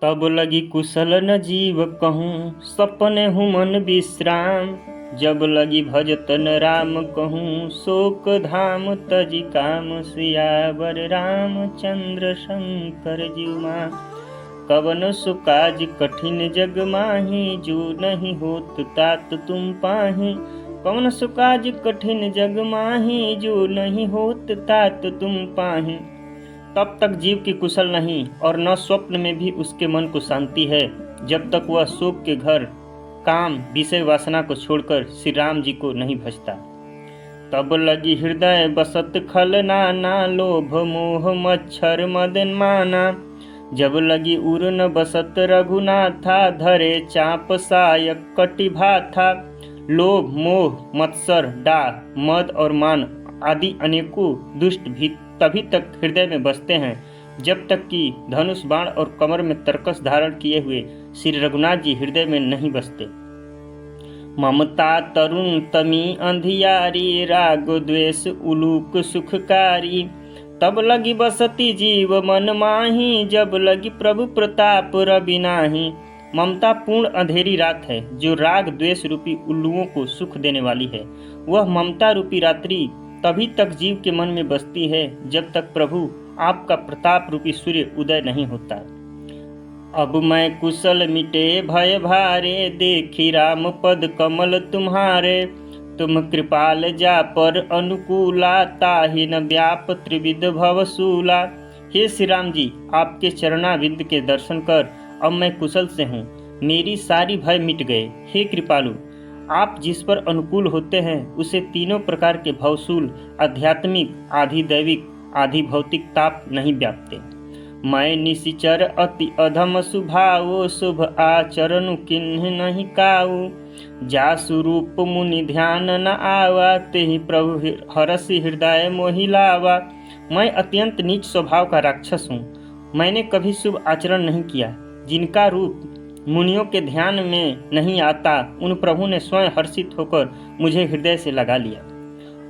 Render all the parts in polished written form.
तब लगी कुशल न जीव कहूँ, सपने हूँ मन विश्राम। जब लगी भजतन राम कहूँ, शोक धाम तजी काम। सियावर रामचंद्र शंकर जीव मां। कवन सुकाज कठिन जग माही, जो नहीं होत तात तुम पाही। कवन सुकाज कठिन जग माही, जो नहीं होत तात तुम पाही। तब तक जीव की कुशल नहीं और न स्वप्न में भी उसके मन को शांति है, जब तक वह शोक के घर काम विषय वासना को छोड़कर श्री राम जी को नहीं भजता। तब लगी हृदय बसत खल नाना, लोभ मोह मच्छर मदन माना। जब लगी उर न बसत रघुनाथा, धरे चाप सायक कटि भाथा। लोभ मोह मत्सर डाह मद और मान आदि अनेकों दुष्ट भी तभी तक हृदय में बसते हैं जब तक कि धनुष बाण और कमर में तरकस धारण किए हुए श्री रघुनाथ जी हृदय में नहीं बसते। ममता तरुण तमी अंधियारी, राग द्वेष उलूक सुखकारी। तब लगी बसती जीव मन माही, जब लगी प्रभु प्रताप रवि नाही। ममता पूर्ण अंधेरी रात है जो राग द्वेष रूपी उल्लुओं को सुख देने वाली है। वह ममता रूपी रात्रि तभी तक जीव के मन में बसती है जब तक प्रभु आपका प्रताप रूपी सूर्य उदय नहीं होता। अब मैं कुशल मिटे भय भारे, देखी राम पद कमल तुम्हारे। तुम कृपाल जा पर अनुकूला, ताहि न व्याप त्रिविध भवसूला। हे श्री राम जी, आपके चरणाविंद के दर्शन कर अब मैं कुशल से हूँ, मेरी सारी भय मिट गए। हे कृपालु, आप जिस पर अनुकूल होते हैं उसे तीनों प्रकार के भवसूल आध्यात्मिक आधि दैविक आधि भौतिक ताप नहीं व्यापते। मैं निशिचर अति अधम सुभाओ, शुभ आचरण किन्ह नहीं काऊ। जा स्वरूप मुनि ध्यान न आवा, तेहि प्रभु हरसि हृदय मोहि लावा। मैं अत्यंत नीच स्वभाव का राक्षस हूँ, मैंने कभी शुभ आचरण नहीं किया। जिनका रूप मुनियों के ध्यान में नहीं आता, उन प्रभु ने स्वयं हर्षित होकर मुझे हृदय से लगा लिया।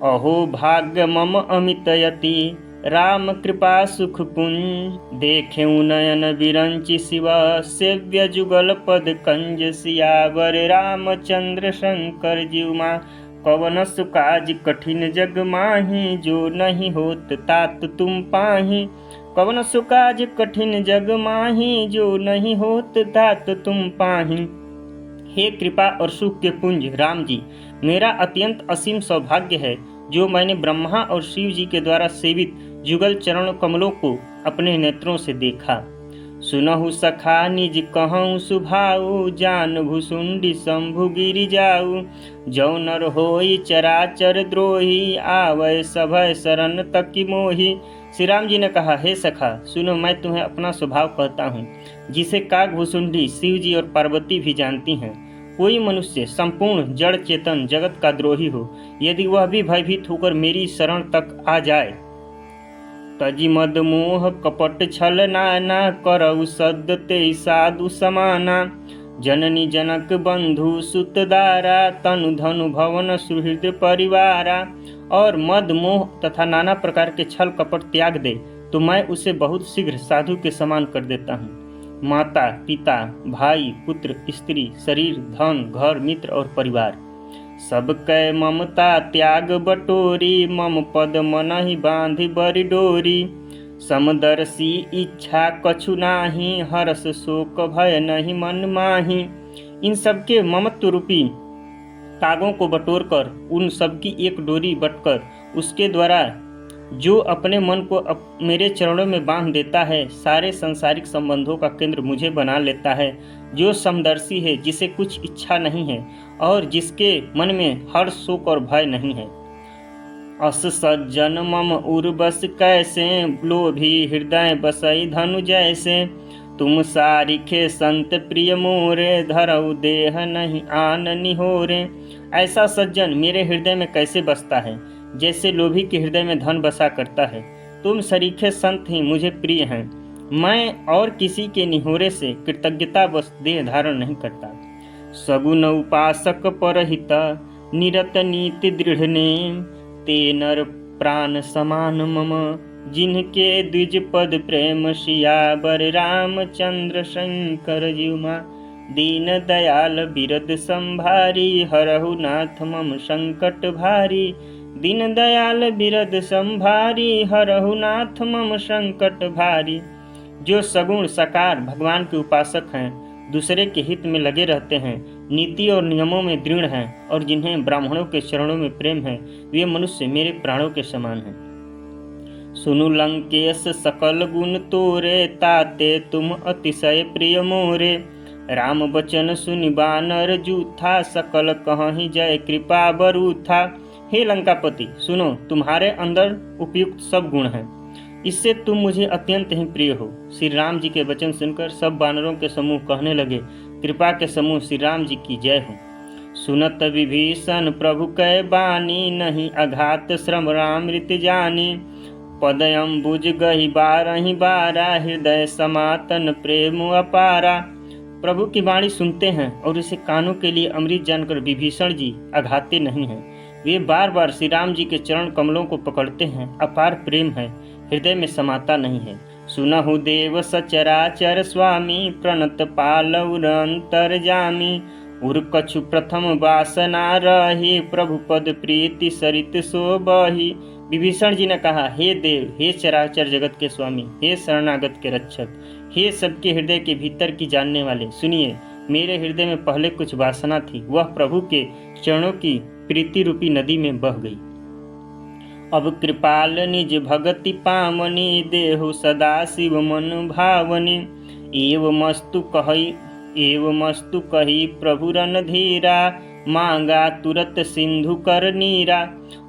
अहो भाग्य मम अमित यति, राम कृपा सुख पुंज। देखे नयन विरंचि शिव, सेव्य जुगल पद कंज। सियावर रामचंद्र शंकर जीव मां। कवन सुकाज कठिन जग माही, जो नहीं होत तात तुम पाही। कवन सुकाज कठिन जग माही, जो नहीं होत तात तुम पाही। हे कृपा और सुख के पुंज राम जी, मेरा अत्यंत असीम सौभाग्य है जो मैंने ब्रह्मा और शिव जी के द्वारा सेवित जुगल चरण कमलों को अपने नेत्रों से देखा। सुनहु सखा निज कहूँ सुभाऊ, जान भुसुंडी शंभु गिरि जाऊ। जौ नर होई चराचर द्रोही, आवै सभय शरण तकी मोही। श्री राम जी ने कहा, हे सखा सुनो, मैं तुम्हें अपना स्वभाव कहता हूँ जिसे काग भुसुंडी शिव जी और पार्वती भी जानती हैं। कोई मनुष्य संपूर्ण जड़ चेतन जगत का द्रोही हो, यदि वह भी भयभीत होकर मेरी शरण तक आ जाए, तजी मद मोह कपट छल नाना, करऊ सद ते साधु समाना। जननी जनक बंधु सुत दारा, तनु धनु भवन सुहृद परिवारा। और मद मोह तथा नाना प्रकार के छल कपट त्याग दे तो मैं उसे बहुत शीघ्र साधु के समान कर देता हूँ। माता पिता भाई पुत्र स्त्री शरीर धन घर मित्र और परिवार सब कै ममता त्याग बटोरी, मम पद मनहि बांधि बरि डोरी। समदर्शी इच्छा कछु नाही, हर्ष शोक भय नहीं मन माही। इन सबके ममत्व रूपी तागों को बटोरकर उन सबकी एक डोरी बटकर उसके द्वारा जो अपने मन को मेरे चरणों में बांध देता है, सारे संसारिक संबंधों का केंद्र मुझे बना लेता है। जो समदर्शी है, जिसे कुछ इच्छा नहीं है और जिसके मन में हर्ष शोक और भय नहीं है। अस सज्जन मम उर बस कैसे, लोभी हृदय बसई धनु जैसे। तुम सारिखे संत प्रिय मोरे, धरऊ देह नहीं आन निहोरे। ऐसा सज्जन मेरे हृदय में कैसे बसता है, जैसे लोभी के हृदय में धन बसा करता है। तुम सरीखे संत ही मुझे प्रिय हैं, मैं और किसी के निहोरे से कृतज्ञता बस देह धारण नहीं करता। सगुन उपासक परहित, निरत नीति दृढ़ नेम। ते नर प्राण समान मम, जिनके द्विज पद प्रेम सियावर रामचंद्र शंकर जीवा। दीन दयाल बिरद संभारी हरहु नाथ मम संकट भारी। दीन दयाल बिरद संभारी हरहु नाथ मम संकट भारी। जो सगुण साकार भगवान के उपासक हैं, दूसरे के हित में लगे रहते हैं, नीति और नियमों में दृढ़ हैं और जिन्हें ब्राह्मणों के चरणों में प्रेम है, वे मनुष्य मेरे प्राणों के समान हैं। सुनु लंकेश सकल गुण तोरे, ताते तुम अतिशय प्रिय मोरे। राम बचन सुनि बानर जूथा, सकल कहीं जय कृपा बरूथा। हे लंकापति, सुनो, तुम्हारे अंदर उपयुक्त सब गुण हैं, इससे तुम मुझे अत्यंत ही प्रिय हो। श्री राम जी के वचन सुनकर सब वानरों के समूह कहने लगे, कृपा के समूह श्री राम जी की जय हो। सुनत विभीषण प्रभु कै बानी, नहीं अघात श्रम रामृत जानी। पदयम्बुज गहि बारहि बारा, हृदय समातन प्रेम अपारा। प्रभु की वाणी सुनते हैं और इसे कानों के लिए अमृत जानकर विभीषण जी अघाते नहीं हैं। वे बार बार श्री राम जी के चरण कमलों को पकड़ते हैं, अपार प्रेम है, हृदय में समाता नहीं है। सुनहु देव सचराचर स्वामी, प्रणत पालव अंतर्जामी। उर कछु प्रथम वासना रही, प्रभु पद प्रीति सरित सो बही। विभीषण जी ने कहा, हे देव, हे चराचर जगत के स्वामी, हे शरणागत के रक्षक, हे सबके हृदय के भीतर की जानने वाले, सुनिए, मेरे हृदय में पहले कुछ वासना थी, वह प्रभु के चरणों की प्रीति रूपी नदी में बह गई। अब कृपाल निज भगति पावनी, देहु सदा शिव मन भावनी। एवमस्तु कही प्रभु रणधीरा, मांगा तुरत सिंधु कर नीरा।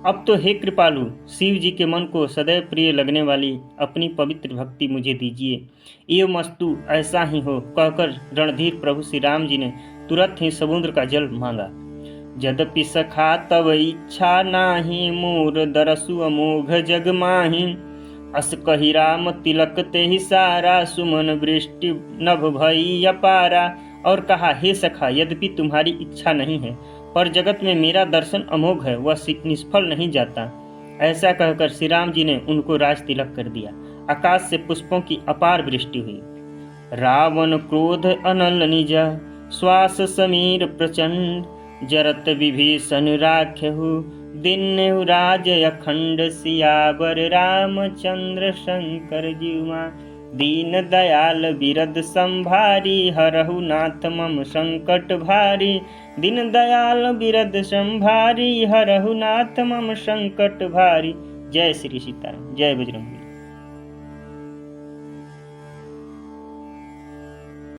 अब तो हे कृपालु, शिव जी के मन को सदैव प्रिय लगने वाली अपनी पवित्र भक्ति मुझे दीजिए। एवमस्तु, ऐसा ही हो, कहकर रणधीर प्रभु श्री राम जी ने तुरंत ही समुद्र का जल मांगा। यद्यपि सखा तब इच्छा नाही, मोर दरसु अमोघ जग माही। अस कही राम तिलक ते ही सारा, सुमन वृष्टि नभ भई अपारा। और कहा, हे सखा, यद्यपि तुम्हारी इच्छा नहीं है, पर जगत में मेरा दर्शन अमोघ है, वह निष्फल नहीं जाता। ऐसा कहकर श्री राम जी ने उनको राज तिलक कर दिया। आकाश से पुष्पों की अपार वृष्टि हुई। रावण क्रोध अनल निज, श्वास समीर प्रचंड। जरत विभीषण राख्यहु, दिन्यहु राज अखंड। सियावर रामचंद्र शंकर जीवा। दीन दयाल बिरद संभारी, हरहु नाथ मम संकट भारी। दीन दयाल बिरद संभारी, हरहु नाथ मम संकट भारी। जय श्री सीताराम, जय बजरंग।